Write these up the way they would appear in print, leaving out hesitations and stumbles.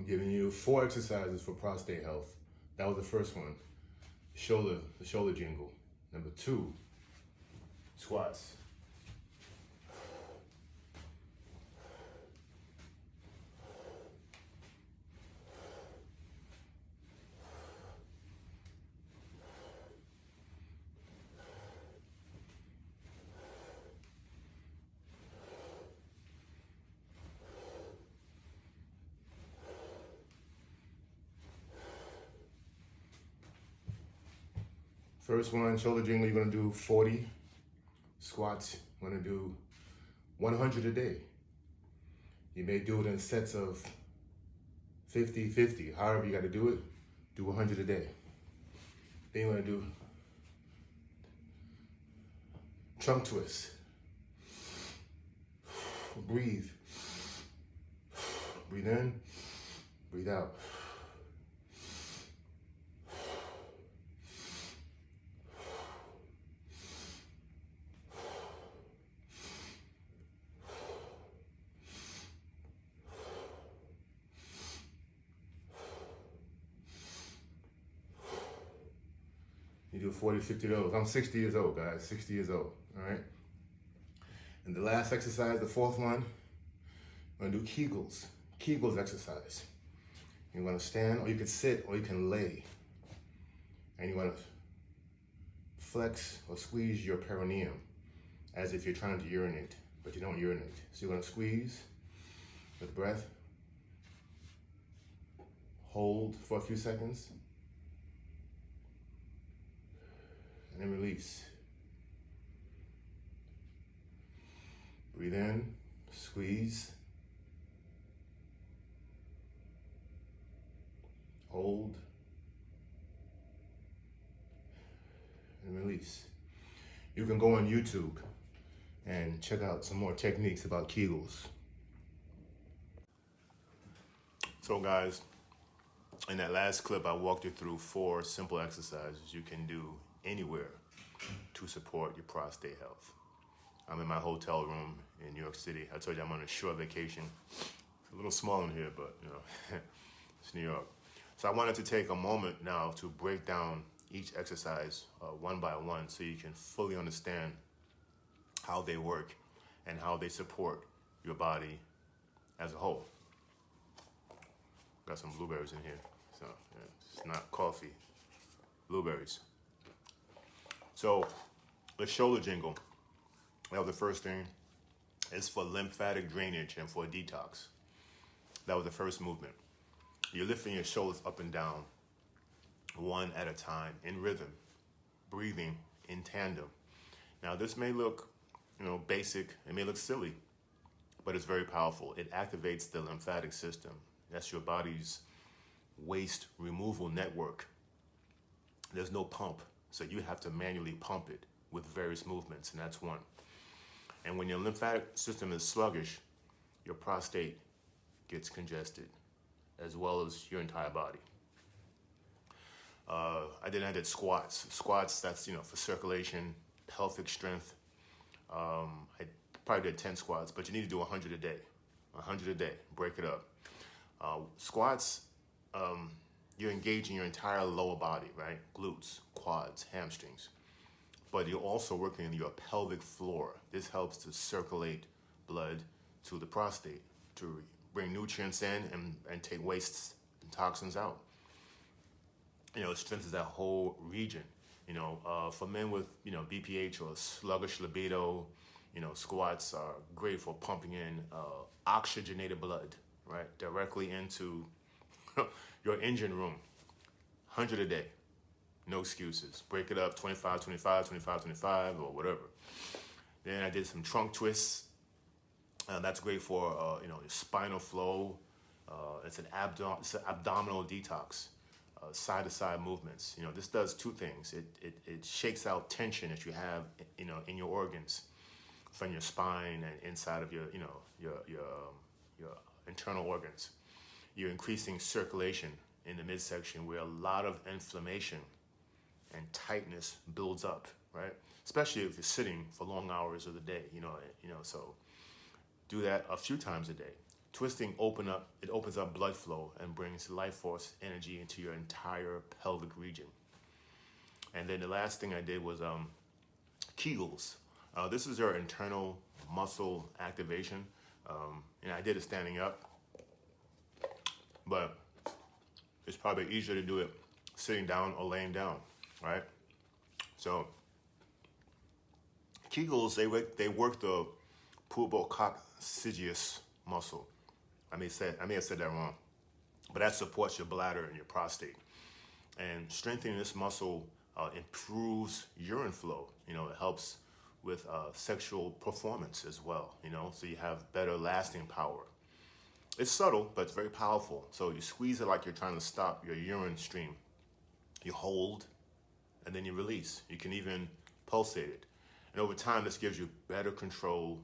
I'm giving you 4 exercises for prostate health. That was the first one. The shoulder jingle. Number 2, squats. First one, shoulder jingle, you're gonna do 40 squats. You're gonna do 100 a day. You may do it in sets of 50, 50. However you gotta do it, do 100 a day. Then you're gonna do trunk twist. Breathe. Breathe in, breathe out. You do 40, 50 of those. I'm 60 years old, guys, 60 years old, all right? And the last exercise, the 4th one, we're gonna do Kegels exercise. You're gonna stand, or you can sit, or you can lay. And you wanna flex or squeeze your perineum as if you're trying to urinate, but you don't urinate. So you're gonna squeeze with breath, hold for a few seconds, and then release. Breathe in, squeeze, hold, and release. You can go on YouTube and check out some more techniques about Kegels. So guys, in that last clip, I walked you through 4 simple exercises you can do anywhere to support your prostate health. I'm in my hotel room in New York City. I told you I'm on a short vacation. It's a little small in here, but you know, it's New York. So I wanted to take a moment now to break down each exercise one by one so you can fully understand how they work and how they support your body as a whole. Got some blueberries in here, so yeah, it's not coffee, blueberries. So the shoulder jingle, that was the first thing. It's for lymphatic drainage and for detox. That was the first movement. You're lifting your shoulders up and down, one at a time, in rhythm, breathing in tandem. Now this may look, basic, it may look silly, but it's very powerful. It activates the lymphatic system. That's your body's waste removal network. There's no pump, so you have to manually pump it with various movements, and that's one. And when your lymphatic system is sluggish, your prostate gets congested, as well as your entire body. I did squats. Squats, that's for circulation, pelvic strength. I probably did 10 squats, but you need to do 100 a day. 100 a day, break it up. Squats, you're engaging your entire lower body, right? Glutes, quads, hamstrings. But you're also working in your pelvic floor. This helps to circulate blood to the prostate, to bring nutrients in and take wastes and toxins out. It strengthens that whole region. For men with, BPH or sluggish libido, squats are great for pumping in oxygenated blood, right? Directly into your engine room. 100 a day. No excuses. Break it up, 25, 25, 25, 25, or whatever. Then I did some trunk twists. That's great for, your spinal flow. It's an abdominal detox, side-to-side movements. This does 2 things. It shakes out tension that you have, in your organs, from your spine and inside of your internal organs. You're increasing circulation in the midsection where a lot of inflammation and tightness builds up, right? Especially if you're sitting for long hours of the day, so do that a few times a day. Twisting it opens up blood flow and brings life force energy into your entire pelvic region. And then the last thing I did was Kegels. This is your internal muscle activation. And I did it standing up, but it's probably easier to do it sitting down or laying down, right? So Kegels, they work the pubococcygeus muscle. I may have said that wrong, but that supports your bladder and your prostate. And strengthening this muscle improves urine flow. It helps with sexual performance as well, so you have better lasting power. It's subtle, but it's very powerful. So you squeeze it like you're trying to stop your urine stream. You hold, and then you release. You can even pulsate it. And over time, this gives you better control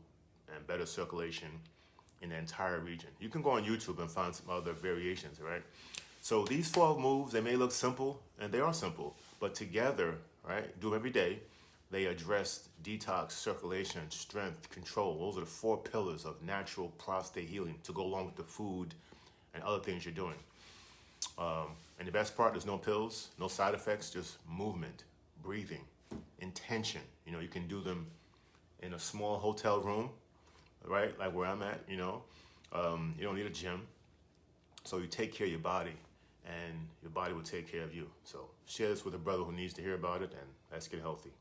and better circulation in the entire region. You can go on YouTube and find some other variations, right? So these 12 moves, they may look simple, and they are simple, but together, right, do them every day. They address detox, circulation, strength, control. Those are the 4 pillars of natural prostate healing to go along with the food and other things you're doing. And the best part, there's no pills, no side effects, just movement, breathing, intention. You can do them in a small hotel room, right? Like where I'm at, you don't need a gym. So you take care of your body, and your body will take care of you. So share this with a brother who needs to hear about it, and let's get healthy.